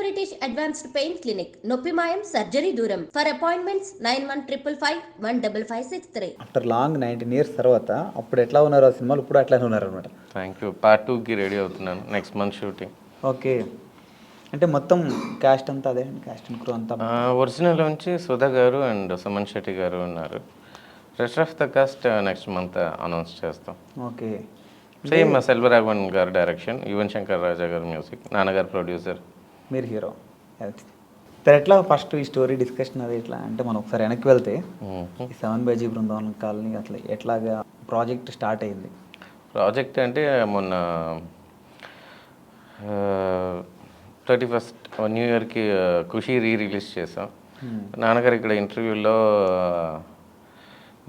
British advanced pain clinic, నొప్పి మాయం, surgery దూరం. For appointments 9155556563. After long 19 years తర్వాత అప్పుడు ఎట్లా ఉన్నారు ఆ సినిమాలు, ఇప్పుడు అట్లానే ఉన్నారు అనమాట. Thank you. పార్ట్ 2కి రెడీ అవుతున్నాను, నెక్స్ట్ మంత్ షూటింగ్. ఓకే, అంటే మొత్తం క్యాస్ట్ అంతా అదే అండి, క్యాస్ట్ అండ్ క్రూ అంతా? ఒరిజినల్ నుంచి సుధా గారు అండ్ సుమన్ శెట్టి గారు ఉన్నారు. Rest of the cost next month announce చేస్తాం. ఓకే, సేమ్ సెల్వరాఘవన్ గారు డైరెక్షన్, యువన్ శంకర్ రాజా గారు మ్యూజిక్, నాన్నగారు ప్రొడ్యూసర్, మీరు హీరో. ఎట్లా ఫస్ట్ ఈ స్టోరీ డిస్కషన్ అది ఎట్లా అంటే, మనం ఒకసారి వెనక్కి వెళ్తే ఈ 7 బైజీ బృందావనం కాలనీ అట్లా ఎట్లాగా ప్రాజెక్ట్ స్టార్ట్ అయింది? ప్రాజెక్ట్ అంటే మొన్న 31st న్యూ ఇయర్కి ఖుషి రిలీజ్ చేసాం. నాన్నగారు ఇక్కడ ఇంటర్వ్యూలో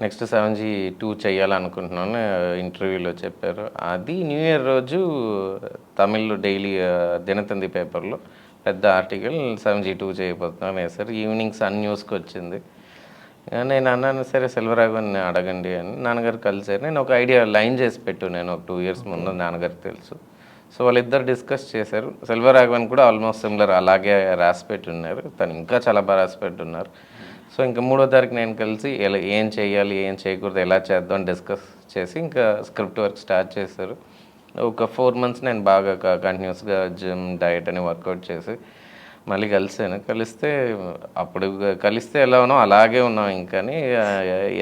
నెక్స్ట్ 7G2 చేయాలనుకుంటున్నాను ఇంటర్వ్యూలో చెప్పారు. అది న్యూ ఇయర్ రోజు తమిళ్లో డైలీ దినతంది పేపర్లో పెద్ద ఆర్టికల్ 7G2 చేయబోతున్నాను వేశారు. ఈవినింగ్ సన్ న్యూస్కి వచ్చింది. నేను అన్నాను సరే సెల్వరాఘవన్ అడగండి అని. నాన్నగారు కలిసారు. నేను ఒక ఐడియా లైన్ చేసి పెట్టు, నేను ఒక 2 years ముందు నాన్నగారికి తెలుసు. సో వాళ్ళిద్దరు డిస్కస్ చేశారు. సెల్వరాఘవన్ కూడా ఆల్మోస్ట్ సిమిలర్ అలాగే రాసి పెట్టున్నారు, తను ఇంకా చాలా బాగా రాసి పెట్టున్నారు. సో ఇంకా 3వ తారీఖు నేను కలిసి ఎలా ఏం చేయాలి ఏం చేయకూడదు ఎలా చేద్దాం అని డిస్కస్ చేసి ఇంకా స్క్రిప్ట్ వర్క్ స్టార్ట్ చేశారు. ఒక 4 months నేను బాగా కంటిన్యూస్గా జిమ్ డయట్ అని వర్కౌట్ చేసి మళ్ళీ కలిస్తే అప్పుడు కలిస్తే ఎలా ఉన్నాం అలాగే ఉన్నాం. ఇంకాని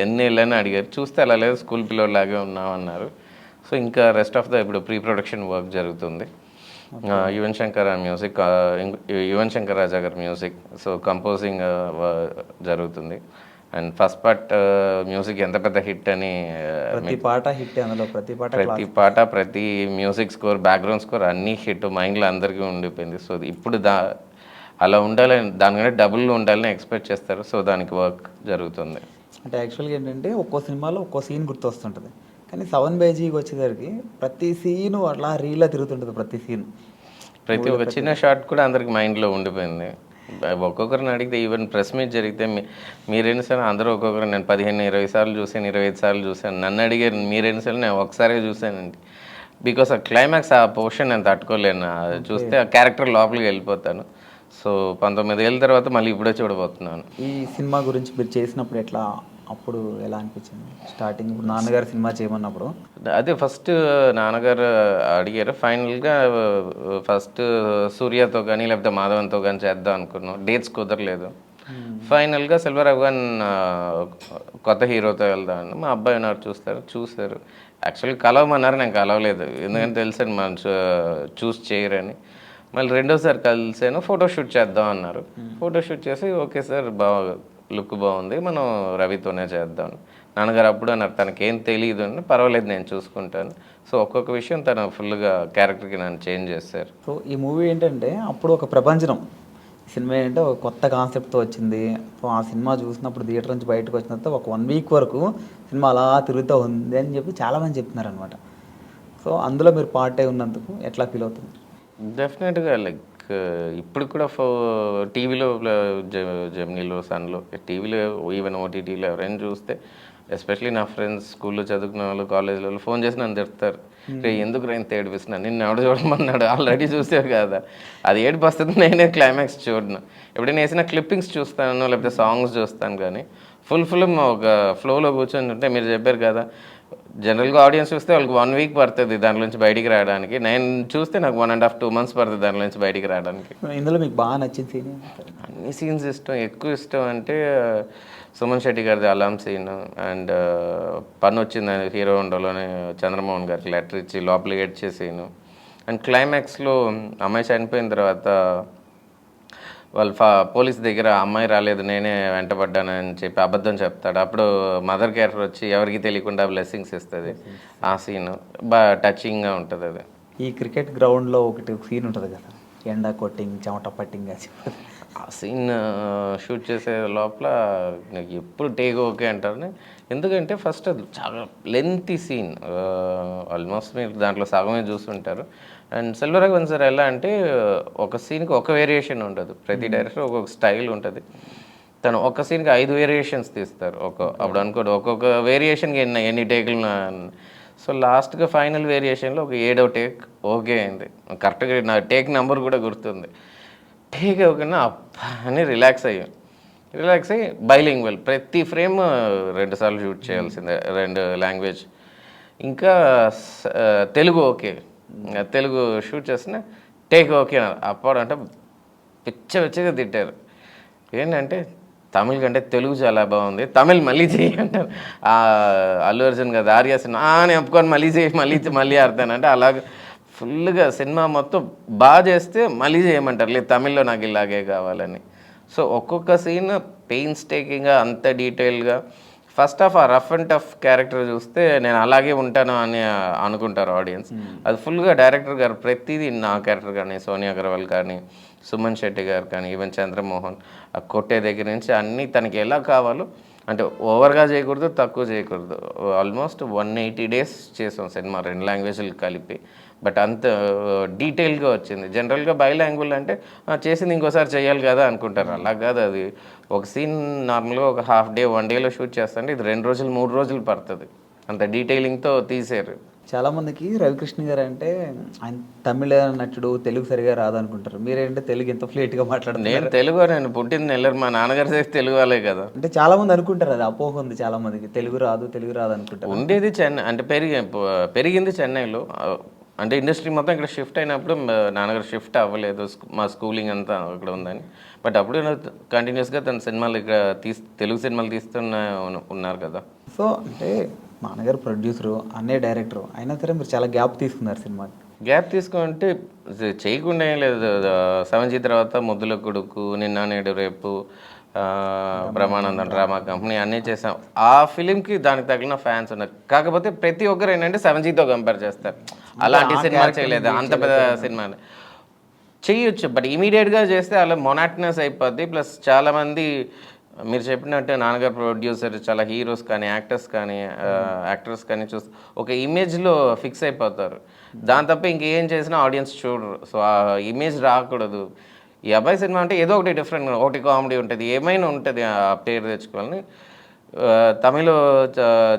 ఎన్ని వెళ్ళని అడిగారు, చూస్తే అలా లేదు స్కూల్ పిల్లలాగే ఉన్నాం అన్నారు. సో ఇంకా రెస్ట్ ఆఫ్ ద ఇప్పుడు ప్రీ ప్రొడక్షన్ వర్క్ జరుగుతుంది. యువన్ శంకర్ మ్యూజిక్, యువన్ శంకర్ రాజా గారి మ్యూజిక్, సో కంపోజింగ్ జరుగుతుంది. అండ్ ఫస్ట్ పార్ట్ మ్యూజిక్ ఎంత పెద్ద హిట్ అని, ప్రతి పాట హిట్, అందులో ప్రతి పాట ప్రతి మ్యూజిక్ స్కోర్ బ్యాక్గ్రౌండ్ స్కోర్ అన్నీ హిట్ మైండ్లో అందరికీ ఉండిపోయింది. సో ఇప్పుడు అలా ఉండాలని, దానికంటే డబుల్ ఉండాలని ఎక్స్పెక్ట్ చేస్తారు. సో దానికి వర్క్ జరుగుతుంది. అంటే యాక్చువల్గా ఏంటంటే ఒక్కో సినిమాలో ఒక్కో సీన్ గుర్తొస్తుంటుంది, కానీ 7 బైజీకి వచ్చేసరికి ప్రతి సీను అట్లా రీల్లో తిరుగుతుంటుంది. ప్రతి ఒక చిన్న షాట్ కూడా అందరికి మైండ్లో ఉండిపోయింది. ఒక్కొక్కరిని అడిగితే ఈవెన్ ప్రెస్ మీట్ జరిగితే మీరెన్నిసార్లు అందరూ ఒక్కొక్కరు, నేను 15-20 సార్లు చూసాను, 25 సార్లు చూశాను. నన్ను అడిగారు మీరెన్నిసార్లు, నేను ఒకసారిగా చూశానండి. బికాస్ ఆ క్లైమాక్స్ ఆ పోర్షన్ నేను తట్టుకోలేను, చూస్తే ఆ క్యారెక్టర్ లోపలికి వెళ్ళిపోతాను. సో 19 ఏళ్ళ తర్వాత మళ్ళీ ఇప్పుడే చూడబోతున్నాను. ఈ సినిమా గురించి మీరు చేసినప్పుడు ఎట్లా, అప్పుడు ఎలా అనిపించింది స్టార్టింగ్? ఇప్పుడు నాన్నగారు సినిమా చేయమన్నప్పుడు అదే ఫస్ట్ నాన్నగారు అడిగారు. ఫైనల్గా ఫస్ట్ సూర్యతో కానీ లేకపోతే మాధవన్తో కానీ చేద్దాం అనుకున్నాం, డేట్స్ కుదరలేదు. ఫైనల్గా సెల్వరాఘవన్ కొత్త హీరోతో వెళ్దామని మా అబ్బాయి ఉన్నారు, చూశారు. యాక్చువల్లీ కలవమన్నారు, నేను కలవలేదు ఎందుకంటే తెలిసాను మనం చూస్ చేయరని. మళ్ళీ రెండోసారి కలిసాను, ఫోటోషూట్ చేద్దాం అన్నారు. ఫోటోషూట్ చేసి ఓకే సార్ లుక్ బాగుంది, మనం రవితోనే చేద్దాం. నాన్నగారు అప్పుడు అన్నారు తనకేం తెలియదు అని, పర్వాలేదు నేను చూసుకుంటాను. సో ఒక్కొక్క విషయం తను ఫుల్గా క్యారెక్టర్కి నన్ను చేంజ్ చేశారు. సో ఈ మూవీ ఏంటంటే అప్పుడు ఒక ప్రపంచం, సినిమా ఏంటంటే ఒక కొత్త కాన్సెప్ట్తో వచ్చింది. ఆ సినిమా చూసినప్పుడు థియేటర్ నుంచి బయటకు వచ్చిన తర్వాత ఒక 1 week వరకు సినిమా అలా తిరుగుతూ ఉంది అని చెప్పి చాలామంది చెప్తున్నారు అనమాట. సో అందులో మీరు పార్ట్ అయి ఉన్నందుకు ఎట్లా ఫీల్ అవుతుంది? డెఫినెట్గా లైక్ ఇప్పుడు కూడా టీవీలో జెమినీలో సన్లో టీవీలో ఈవెన్ ఓటీటీలో ఎవరైనా చూస్తే, ఎస్పెషలీ నా ఫ్రెండ్స్ స్కూల్లో చదువుకునే వాళ్ళు కాలేజీలో ఫోన్ చేసి నన్ను తిడతారు, రే ఎందుకు రైన్ ఏడిపిస్తున్నాను, నిన్ను ఎవడు చూడమన్నాడు, ఆల్రెడీ చూసావు కదా. అది ఏడుపు వస్తుంది, నేనే క్లైమాక్స్ చూడను. ఎప్పుడైనా వేసిన క్లిప్పింగ్స్ చూస్తాను లేకపోతే సాంగ్స్ చూస్తాను, కానీ ఫుల్ ఒక ఫ్లోలో కూర్చొని ఉంటే మీరు చెప్పారు కదా, జనరల్గా ఆడియన్స్ చూస్తే వాళ్ళకి 1 week పడుతుంది దాని నుంచి బయటికి రావడానికి. నేను చూస్తే నాకు 1.5-2 months పడుతుంది దాని నుంచి బయటికి రావడానికి. ఇందులో మీకు బాగా నచ్చిన సీన్? అన్ని సీన్స్ ఇష్టం. ఎక్కువ ఇష్టం అంటే సుమన్ శెట్టి గారిది అలాం సీన్, అండ్ పని వచ్చింది హీరో హోండాలోనే చంద్రమోహన్ గారికి లెటర్ ఇచ్చి లోపలికి ఎడ్చే సీను, అండ్ క్లైమాక్స్లో అమ్మాయి చనిపోయిన తర్వాత వాళ్ళు పోలీస్ దగ్గర అమ్మాయి రాలేదు నేనే వెంటబడ్డానని చెప్పి అబద్ధం చెప్తాడు. అప్పుడు మదర్ క్యారెక్టర్ వచ్చి ఎవరికి తెలియకుండా బ్లెస్సింగ్స్ ఇస్తుంది. ఆ సీన్ బాగా టచింగ్గా ఉంటుంది. అది ఈ క్రికెట్ గ్రౌండ్లో ఒక సీన్ ఉంటుంది కదా, ఎండ కొట్టింగ్ చెమట పట్టింగ్, ఆ సీన్ షూట్ చేసే లోపల నాకు ఎప్పుడు టేక్ ఓకే అంటారు. ఎందుకంటే ఫస్ట్ అది చాలా లెంతీ సీన్, ఆల్మోస్ట్ మీరు దాంట్లో సగమే చూస్తుంటారు. అండ్ సెల్వరాఘవన్ సార్ ఎలా అంటే ఒక సీన్కి ఒక వేరియేషన్ ఉండదు, ప్రతి డైరెక్టర్ ఒక్కొక్క స్టైల్ ఉంటుంది. తను ఒక సీన్కి 5 వేరియేషన్స్ తీస్తారు. అప్పుడు అనుకోండి ఒక్కొక్క వేరియేషన్కి ఎన్ని టేకులు. సో లాస్ట్గా ఫైనల్ వేరియేషన్లో ఒక 7వ టేక్ ఓకే అయింది. కరెక్ట్గా నా టేక్ నెంబర్ కూడా గుర్తుంది. టేక్ అవ్వకుండా అప్ప అని రిలాక్స్ అయ్యి బైలింగ్వల్ ప్రతి ఫ్రేమ్ 2 సార్లు షూట్ చేయాల్సిందే, 2 లాంగ్వేజ్. ఇంకా తెలుగు ఓకే, తెలుగు షూట్ చేసిన టేక్ ఓకే అప్పుడంటే పిచ్చగా తిట్టారు. ఏంటంటే తమిళ్ కంటే తెలుగు చాలా బాగుంది, తమిళ్ మళ్ళీ చేయి అంటారు. అల్లు అర్జున్ కదా ఆర్యా సినిమా నేను ఒప్పుకొని మళ్ళీ ఆడతానంటే అలాగే ఫుల్గా సినిమా మొత్తం బాగా చేస్తే మళ్ళీ చేయమంటారు, లేదు తమిళ్లో నాకు ఇలాగే కావాలని. సో ఒక్కొక్క సీన్ పెయిన్స్ టేకింగ్గా అంత డీటెయిల్గా. ఫస్ట్ ఆఫ్ ఆ రఫ్ అండ్ టఫ్ క్యారెక్టర్ చూస్తే నేను అలాగే ఉంటాను అని అనుకుంటారు ఆడియన్స్. అది ఫుల్గా డైరెక్టర్ గారు ప్రతిదీ, నా క్యారెక్టర్ కానీ, సోనియా అగర్వాల్ కానీ, సుమన్ శెట్టి గారు కానీ, ఈవెన్ చంద్రమోహన్ ఆ కొట్టే దగ్గర నుంచి అన్నీ తనకి ఎలా కావాలో, అంటే ఓవర్గా చేయకూడదు, తక్కువ చేయకూడదు. ఆల్మోస్ట్ 180 days చేసాం సినిమా 2 లాంగ్వేజ్లు కలిపి. బట్ అంత డీటెయిల్గా వచ్చింది. జనరల్గా బైలాంగ్వేజ్ అంటే చేసింది ఇంకోసారి చేయాలి కదా అనుకుంటారు, అలా కాదు. అది ఒక సీన్ నార్మల్గా ఒక హాఫ్ డే 1 dayలో షూట్ చేస్తుంటే ఇది 2 రోజులు 3 రోజులు పడుతుంది, అంత డీటెయిలింగ్తో తీసారు. చాలామందికి రవికృష్ణ గారు అంటే ఆయన తమిళ నటుడు, తెలుగు సరిగా రాదనుకుంటారు. మీరేంటే తెలుగు ఎంత ఫ్లూయెంట్గా మాట్లాడుతున్నారు? నేను తెలుగు, నేను పుట్టింది నెల్లూరు, మా నాన్నగారు చేసి తెలుగు వాళ్ళే కదా. అంటే చాలామంది అనుకుంటారు, అది అపోహ ఉంది చాలామందికి, తెలుగు రాదు అనుకుంటారు. ఉండేది చెన్నై, అంటే పెరిగింది చెన్నైలో. అంటే ఇండస్ట్రీ మొత్తం ఇక్కడ షిఫ్ట్ అయినప్పుడు నాన్నగారు షిఫ్ట్ అవ్వలేదు, మా స్కూలింగ్ అంతా అక్కడ ఉందని. బట్ అప్పుడు కంటిన్యూస్గా తన సినిమాలు ఇక్కడ తెలుగు సినిమాలు ఉన్నారు కదా. సో అంటే నాన్నగారు ప్రొడ్యూసరు, అన్నయ్య డైరెక్టరు, అయినా సరే మీరు చాలా గ్యాప్ తీసుకున్నారు సినిమాకి. గ్యాప్ తీసుకుంటే చేయకుండా ఏం లేదు. 7G తర్వాత ముద్దుల కొడుకు, నిన్న నేడు రేపు, బ్రహ్మానందం డ్రామా కంపెనీ అన్నీ చేసాం. ఆ ఫిలింకి దానికి తగిలిన ఫ్యాన్స్ ఉన్నారు. కాకపోతే ప్రతి ఒక్కరు ఏంటంటే 7Gతో కంపేర్ చేస్తారు, అలాంటి సినిమా చేయలేదు, అంత పెద్ద సినిమా చేయొచ్చు. బట్ ఇమీడియట్గా చేస్తే అలా మొనాటనస్ అయిపోద్ది. ప్లస్ చాలామంది మీరు చెప్పినట్టు నాన్నగారు ప్రొడ్యూసర్, చాలా హీరోస్ కానీ యాక్టర్స్ కానీ చూస్తే ఒక ఇమేజ్లో ఫిక్స్ అయిపోతారు. దాని తప్ప ఇంకేం చేసినా ఆడియన్స్ చూడరు. సో ఆ ఇమేజ్ రాకూడదు. ఈ అబ్బాయి సినిమా అంటే ఏదో ఒకటి డిఫరెంట్, ఒకటి కామెడీ ఉంటుంది, ఏమైనా ఉంటుంది, ఆ పేరు తెచ్చుకోవాలని. తమిళ్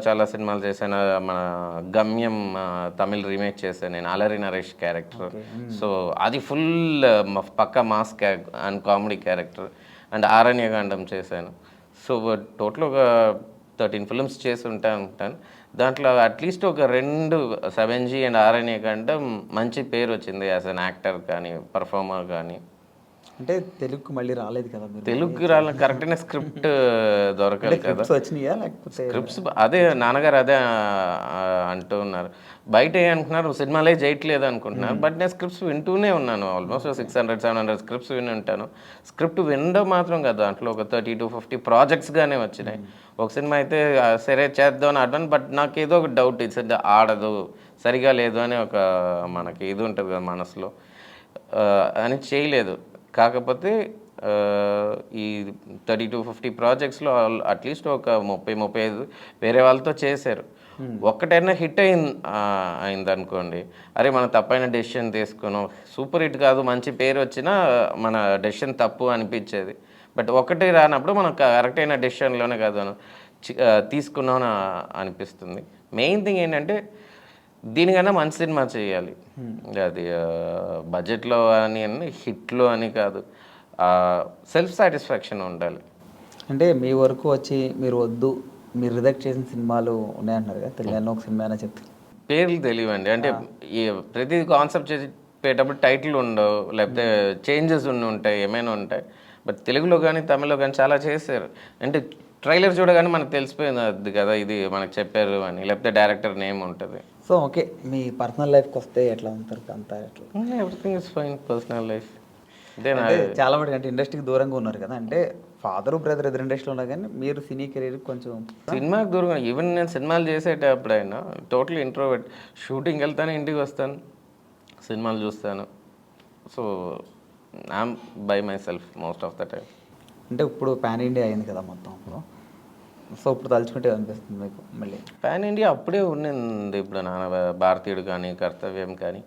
చాలా సినిమాలు చేశాను. మన గమ్యం తమిళ్ రీమేక్ చేశాను నేను, అలరి నరేష్ క్యారెక్టర్. సో అది ఫుల్ పక్కా mass and comedy character. And Aranyakandam చేశాను. సో టోటల్ ఒక 13 ఫిల్మ్స్ చేసి ఉంటాను. దాంట్లో అట్లీస్ట్ ఒక 2 7G అండ్ ఆరణ్యకాండం మంచి పేరు వచ్చింది యాజ్ అన్ యాక్టర్ కానీ, పర్ఫార్మర్ కానీ. అంటే తెలుగుకు మళ్ళీ రాలేదు కదా మీరు? తెలుగుకి కరెక్ట్ అయిన స్క్రిప్ట్ దొరకాలి కదా. వచ్చినాయా లేకపోతే స్క్రిప్ట్స్ అదే నాన్నగారు అదే అంటూ ఉన్నారు. బయట అంటున్నారు సినిమాలే చేయట్లేదు అనుకుంటున్నారు. బట్ నేను స్క్రిప్ట్స్ వింటూనే ఉన్నాను. ఆల్మోస్ట్ 600-700 స్క్రిప్ట్స్ విని ఉంటాను. స్క్రిప్ట్ వినడం మాత్రం కదా, దాంట్లో ఒక 30-50 ప్రాజెక్ట్స్గానే వచ్చినాయి. ఒక సినిమా అయితే సరే చేద్దాం అని అడ్వాన్, బట్ నాకు ఏదో ఒక డౌట్, ఇది ఆడదు, సరిగా లేదు అని ఒక మనకి ఇది ఉంటుంది కదా మనసులో, అని చేయలేదు. కాకపోతే ఈ 30-50 ప్రాజెక్ట్స్లో అట్లీస్ట్ ఒక 30-35 వేరే వాళ్ళతో చేశారు. ఒక్కటైనా హిట్ అయింది అనుకోండి, అరే మనం తప్పైన డెసిషన్ తీసుకున్నాం, సూపర్ హిట్ కాదు, మంచి పేరు వచ్చినా మన డెసిషన్ తప్పు అనిపించేది. బట్ ఒకటి రానప్పుడు మనం కరెక్ట్ అయిన డెసిషన్లోనే కాదు తీసుకున్నాం అనిపిస్తుంది. మెయిన్ థింగ్ ఏంటంటే దీనికన్నా మంచి సినిమా చేయాలి. అది బడ్జెట్లో అని హిట్లో అని కాదు, సెల్ఫ్ సాటిస్ఫాక్షన్ ఉండాలి. అంటే మీ వరకు వచ్చి మీరు వద్దు, మీరు రిజెక్ట్ చేసిన సినిమాలు ఉన్నాయంటున్నారు కదా, తెలియని ఒక సినిమా అయినా చెప్తే. పేర్లు తెలియండి. అంటే ప్రతి కాన్సెప్ట్ చెప్పేటప్పుడు టైటిల్ ఉండవు, లేకపోతే చేంజెస్ ఉంటాయి, ఏమైనా ఉంటాయి. బట్ తెలుగులో కానీ తమిళ్లో కానీ చాలా చేశారు. అంటే ట్రైలర్ చూడగానే మనకు తెలిసిపోయింది కదా ఇది మనకు చెప్పారు అని, లేకపోతే డైరెక్టర్ నేమ్ ఉంటుంది. సో ఓకే, మీ పర్సనల్ లైఫ్కి వస్తే ఎట్లా ఉంటారు అంతా? ఎట్లా? Everything is fine. Personal life చాలా మటుకు అంటే ఇండస్ట్రీకి దూరంగా ఉన్నారు కదా, అంటే ఫాదరు బ్రదర్ ఇద్దరు ఇండస్ట్రీలో ఉన్నారు, కానీ మీరు సినీ కెరీర్ కొంచెం సినిమాకి దూరంగా. ఈవెన్ నేను సినిమాలు చేసేటప్పుడైనా టోటల్ ఇంట్రోవర్ట్. షూటింగ్ వెళ్తాను, ఇంటికి వస్తాను, సినిమాలు చూస్తాను. So I'm by my self most of the time. అంటే ఇప్పుడు పాన్ ఇండియా అయింది కదా మొత్తం, సో ఇప్పుడు తలుచుకుంటే అనిపిస్తుంది మీకు మళ్ళీ? పాన్ ఇండియా అప్పుడే ఉన్నింది. ఇప్పుడు నాన్న భారతీయుడు కానీ, కర్తవ్యం కానీ,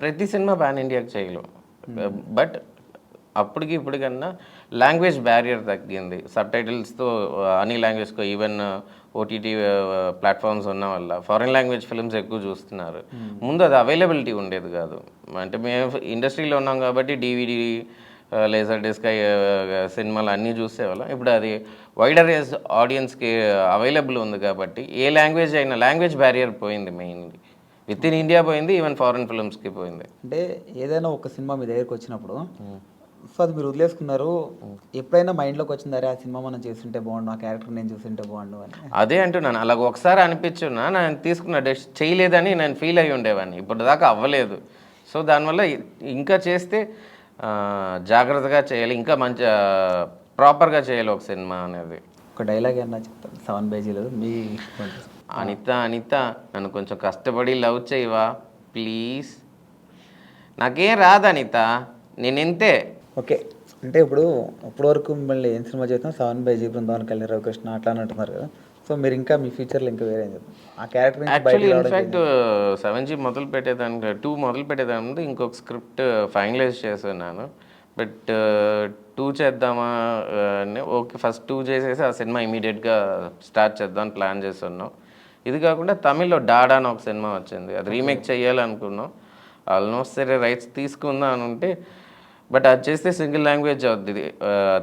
ప్రతి సినిమా పాన్ ఇండియాకి చేయలేం. బట్ అప్పటికి ఇప్పటికన్నా లాంగ్వేజ్ బ్యారియర్ తగ్గింది. సబ్ టైటిల్స్తో అన్ని లాంగ్వేజ్కో, ఈవెన్ ఓటీటీ ప్లాట్ఫామ్స్ ఉన్న వల్ల ఫారిన్ లాంగ్వేజ్ ఫిల్మ్స్ ఎక్కువ చూస్తున్నారు. ముందు అది అవైలబిలిటీ ఉండేది కాదు. అంటే మేము ఇండస్ట్రీలో ఉన్నాం కాబట్టి DVD లేజర్ డిస్క్ సినిమాలు అన్నీ చూసేవాళ్ళం. ఇప్పుడు అది వైడర్ ఏజ్ ఆడియన్స్కి అవైలబుల్ ఉంది కాబట్టి ఏ లాంగ్వేజ్ అయినా లాంగ్వేజ్ బ్యారియర్ పోయింది. మెయిన్లీ విత్ ఇన్ ఇండియా పోయింది, ఈవెన్ ఫారెన్ ఫిల్మ్స్కి పోయింది. అంటే ఏదైనా ఒక సినిమా మీ దగ్గరికి వచ్చినప్పుడు సో అది మీరు వదిలేసుకున్నారు, ఎప్పుడైనా మైండ్లోకి వచ్చింది అరే ఆ సినిమా మనం చేస్తుంటే బాగుండు, ఆ క్యారెక్టర్ నేను చూస్తుంటే బాగుండు అని? అదే అంటున్నాను, అలాగ ఒకసారి అనిపించున్నా నేను తీసుకున్న డెసిషన్ చేయలేదని నేను ఫీల్ అయ్యి ఉండేవాడిని. ఇప్పుడు దాకా అవ్వలేదు. సో దానివల్ల ఇంకా చేస్తే జాగ్రత్తగా చేయాలి, ఇంకా మంచి ప్రాపర్గా చేయాలి ఒక సినిమా అనేది. ఒక డైలాగ్ ఏమన్నా చెప్తాను 7 పేజీలు మీ అనిత అనిత నన్ను కొంచెం కష్టపడి లవ్ చేయవా ప్లీజ్, నాకేం రాదు అనిత, నేను ఇంతే. ఓకే, అంటే ఇప్పుడు వరకు మిమ్మల్ని ఏం సినిమా చేస్తాం 7 పేజీ బృందావన్ కళ్యాణ్ రవికృష్ణ అట్లా అని అంటున్నారు కదా. సో మీరు ఇంకా మీ ఫ్యూచర్లో ఇంకా వేరే ఏం చెప్తారు ఆ క్యారెక్టర్ యాక్చువల్లీ ఇన్ఫ్యాక్ట్ 7G మొదలు పెట్టేదానికి 2 మొదలు పెట్టేదాని ముందు ఇంకొక స్క్రిప్ట్ ఫైనలైజ్ చేస్తున్నాను. బట్ 2 చేద్దామా అని ఓకే, ఫస్ట్ 2 చేసేసి ఆ సినిమా ఇమీడియట్గా స్టార్ట్ చేద్దామని ప్లాన్ చేస్తున్నాం. ఇది కాకుండా తమిళ్లో డాడా అని ఒక సినిమా వచ్చింది, అది రీమేక్ చేయాలనుకున్నాం. ఆల్మోస్ట్ సరే రైట్స్ తీసుకుందాం అని ఉంటే, బట్ అది చేస్తే సింగిల్ లాంగ్వేజ్ అవుతుంది,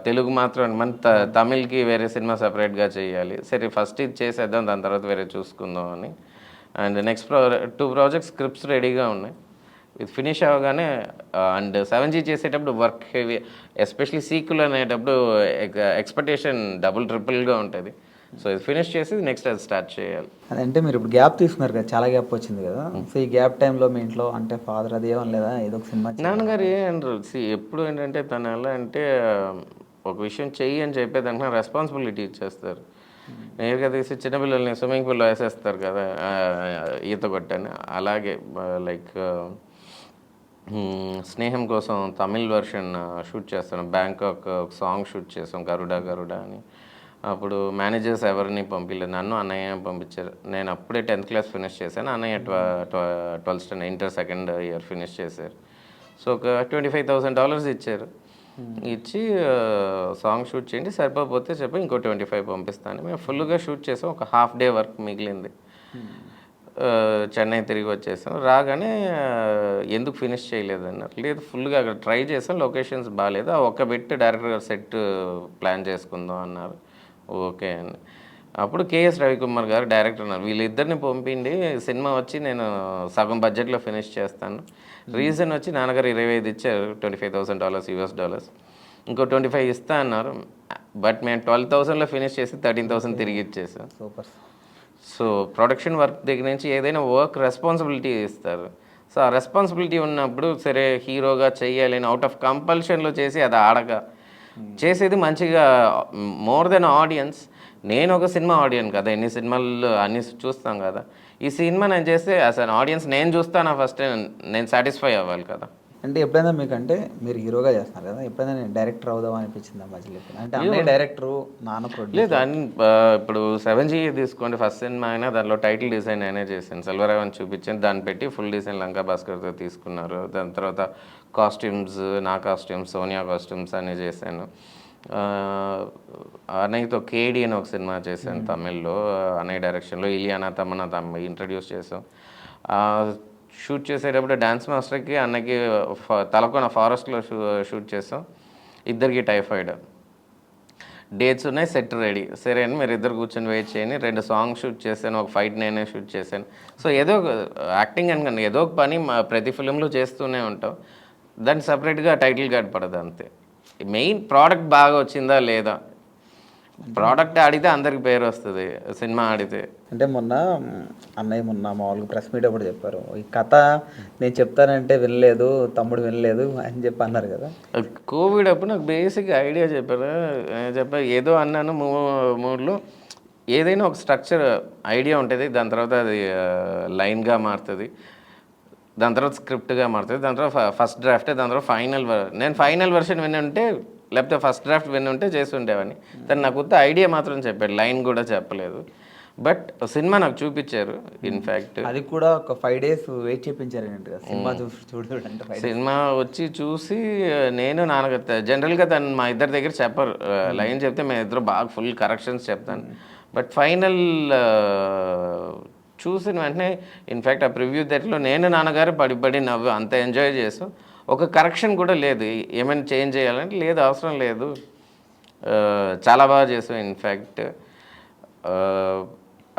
తెలుగు మాత్రం. మన తమిళ్కి వేరే సినిమా సపరేట్గా చేయాలి. సరే ఫస్ట్ ఇది చేసేద్దాం, దాని తర్వాత వేరే చూసుకుందాం అని. అండ్ నెక్స్ట్ 2 ప్రాజెక్ట్స్ స్క్రిప్ట్స్ రెడీగా ఉన్నాయి. ఇది ఫినిష్ అవ్వగానే అండ్ 7G చేసేటప్పుడు వర్క్ హెవీ, ఎస్పెషలీ సీక్వెల్ అనేటప్పుడు ఎక్స్పెక్టేషన్ డబుల్ ట్రిపుల్గా ఉంటుంది. సో ఇది ఫినిష్ చేసి నెక్స్ట్ అది స్టార్ట్ చేయాలి. అదంటే మీరు ఇప్పుడు గ్యాప్ తీసుకున్నారు కదా, చాలా గ్యాప్ వచ్చింది కదా. సో ఈ గ్యాప్ టైంలో మీ ఇంట్లో అంటే ఫాదర్ అది ఏమని లేదా ఏదో ఒక సినిమా నాన్నగారు ఏమంటారు, ఎప్పుడు ఏంటంటే తను ఎలా అంటే ఒక విషయం చెయ్యి అని చెప్పేదానికి రెస్పాన్సిబిలిటీ ఇచ్చేస్తారు. నేరుగా తీసి చిన్నపిల్లల్ని స్విమ్మింగ్ పూల్లో వేసేస్తారు కదా ఈత కొట్టని, అలాగే లైక్ స్నేహం కోసం తమిళ్ వర్షన్ షూట్ చేస్తాను, బ్యాంకాక్ ఒక సాంగ్ షూట్ చేసాం గరుడా గరుడా అని. అప్పుడు మేనేజర్స్ ఎవరిని పంపించలేదు, నన్ను అన్నయ్య పంపించారు. నేను అప్పుడే 10th క్లాస్ ఫినిష్ చేశాను, అన్నయ్య 12th standard inter 2nd year finish చేశారు. సో ఒక $25,000 ఇచ్చారు. ఇచ్చి సాంగ్ షూట్ చేయండి, సరిపోతే చెప్పి ఇంకో 25 పంపిస్తాను. మేము ఫుల్గా షూట్ చేసాం, ఒక హాఫ్ డే వర్క్ మిగిలింది. చెన్నై తిరిగి వచ్చేసాం. రాగానే ఎందుకు ఫినిష్ చేయలేదన్నారు. లేదు ఫుల్గా అక్కడ ట్రై చేసాం, లొకేషన్స్ బాగాలేదు, ఆ ఒక్క బిట్ డైరెక్టర్ గారు సెట్ ప్లాన్ చేసుకుందాం అన్నారు. ఓకే అండి. అప్పుడు కేఎస్ రవికుమార్ గారు డైరెక్టర్ అన్నారు, వీళ్ళిద్దరిని పంపిండి సినిమా వచ్చి నేను సగం బడ్జెట్లో ఫినిష్ చేస్తాను. రీజన్ వచ్చి నాన్నగారు 25 ఇచ్చారు, $25,000 ఇంకో 25 ఇస్తా అన్నారు. బట్ మేము 12,000లో ఫినిష్ చేసి 13,000 తిరిగి ఇచ్చేసాం. సూపర్. సో ప్రొడక్షన్ వర్క్ దగ్గర నుంచి ఏదైనా వర్క్ రెస్పాన్సిబిలిటీ ఇస్తారు. సో ఆ రెస్పాన్సిబిలిటీ ఉన్నప్పుడు సరే హీరోగా చెయ్యాలి అని అవుట్ ఆఫ్ కంపల్షన్లో చేసి అది ఆడక చేసేది మంచిగా మోర్ దెన్ ఆడియన్స్. నేను ఒక సినిమా ఆడియన్ కదా, ఎన్ని సినిమాలు అన్ని చూస్తాం కదా, ఈ సినిమా నేను చేస్తే అసలు ఆడియన్స్ నేను చూస్తాను ఫస్ట్, నేను సాటిస్ఫై అవ్వాలి కదా. అంటే ఎప్పుడైనా మీకు అంటే మీరు హీరోగా చేస్తున్నారు కదా, ఎప్పుడైనా నేను డైరెక్టర్ అవుదాం అనిపించింది మధ్యలో? అంటే అన్నీ డైరెక్టరు నాన్న ప్రొడ్యూసర్ లేదు అని. ఇప్పుడు 7G తీసుకోండి, ఫస్ట్ సినిమా అయినా దానిలో టైటిల్ డిజైన్ నేనే చేశాను, సెల్వరావన్ చూపించాను, దాన్ని పెట్టి ఫుల్ డిజైన్ లంకా భాస్కర్తో తీసుకున్నారు. దాని తర్వాత కాస్ట్యూమ్స్ నా కాస్ట్యూమ్స్, సోనియా కాస్ట్యూమ్స్ అన్నీ చేశాను. అన్నయ్యతో కేడి అని ఒక సినిమా చేశాను తమిళ్లో, అన్నయ్య డైరెక్షన్లో. ఇలియానా తమన్నా ఇంట్రడ్యూస్ చేసాం. షూట్ చేసేటప్పుడు డ్యాన్స్ మాస్టర్కి అన్నకి తలకొన ఫారెస్ట్లో షూట్ చేసాం. ఇద్దరికి టైఫాయిడ్. డేట్స్ ఉన్నాయి, సెట్ రెడీ. సరే అని మీరు ఇద్దరు కూర్చొని వెయిట్ చేయండి. 2 సాంగ్స్ షూట్ చేశాను, ఒక ఫైట్ నేనే షూట్ చేశాను. సో ఏదో యాక్టింగ్ అనుకోండి, ఏదో ఒక పని ప్రతి ఫిలింలో చేస్తూనే ఉంటాం. దాన్ని సపరేట్గా టైటిల్ కార్డ్ పడదు అంతే. మెయిన్ ప్రోడక్ట్ బాగా వచ్చిందా లేదా, ప్రోడక్ట్ ఆడితే అందరికి పేరు వస్తుంది సినిమా ఆడితే. అంటే మొన్న మామూలుగా ప్రెస్ మీట్ అప్పుడు చెప్పారు, ఈ కథ నేను చెప్తానంటే వినలేదు, తమ్ముడు వినలేదు అని చెప్పి అన్నారు కదా. కోవిడ్ అప్పుడు నాకు బేసిక్ ఐడియా చెప్పారు ఏదో అన్నాను మూడ్లో. ఏదైనా ఒక స్ట్రక్చర్ ఐడియా ఉంటుంది, దాని తర్వాత అది లైన్గా మారుతుంది, దాని తర్వాత స్క్రిప్ట్గా మారుతుంది, దాని తర్వాత ఫస్ట్ డ్రాఫ్టే, దాని తర్వాత నేను ఫైనల్ వెర్షన్ విని ఉంటే లేకపోతే ఫస్ట్ డ్రాఫ్ట్ విని ఉంటే చేసి ఉండేవాడిని. తను నాకు ఐడియా మాత్రం చెప్పాడు, లైన్ కూడా చెప్పలేదు. బట్ సినిమా నాకు చూపించారు. ఇన్ఫ్యాక్ట్ అది కూడా ఒక 5 days వెయిట్ చేయించారు సినిమా చూడండి. సినిమా వచ్చి చూసి నేను నాన్నగారు జనరల్గా తను మా ఇద్దరి దగ్గర చెప్పరు, లైన్ చెప్తే మేము ఇద్దరు బాగా ఫుల్ కరెక్షన్స్ చెప్తాను. బట్ ఫైనల్ చూసిన వెంటనే ఇన్ఫ్యాక్ట్ ఆ ప్రివ్యూ థియేటర్లో నేను నాన్నగారు పడి నవ్వు అంత ఎంజాయ్ చేసాం. ఒక కరెక్షన్ కూడా లేదు. ఏమైనా చేంజ్ చేయాలంటే లేదు, అవసరం లేదు, చాలా బాగా చేసాం. ఇన్ఫ్యాక్ట్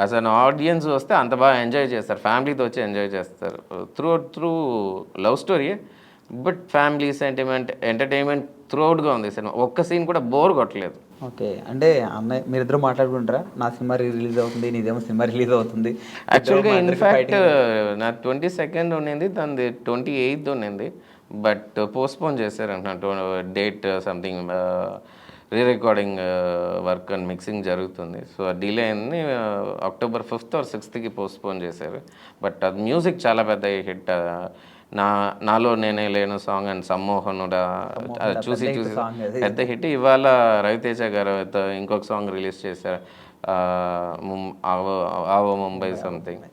యాజ్ అన్ ఆడియన్స్ వస్తే అంత బాగా ఎంజాయ్ చేస్తారు, ఫ్యామిలీతో వచ్చి ఎంజాయ్ చేస్తారు. Through love story but family sentiment entertainment త్రూఅవుట్గా ఉంది సినిమా. ఒక్క సీన్ కూడా బోర్ కొట్టలేదు. ఓకే, అంటే అన్నయ్య మీరిద్దరు మాట్లాడుకుంటారా, నా సినిమా రిలీజ్ అవుతుంది, నీదేమో సినిమా రిలీజ్ అవుతుంది? యాక్చువల్గా ఇన్ఫ్యాక్ట్ నా 22nd ఉన్నింది, తనది 28th ఉన్నింది. బట్ పోస్ట్పోన్ చేశారంట date, something re-recording work and mixing జరుగుతుంది. సో డిలే అయింది, October 5th or 6th postpone చేశారు. బట్ అది మ్యూజిక్ చాలా పెద్ద హిట్. నాలో నేనే లేను సాంగ్ అండ్ సమ్మోహనుడా చూసి పెద్ద హిట్. ఇవాళ రవితేజ గారు ఇంకొక సాంగ్ రిలీజ్ చేశారు, ఆవో ముంబై సంథింగ్.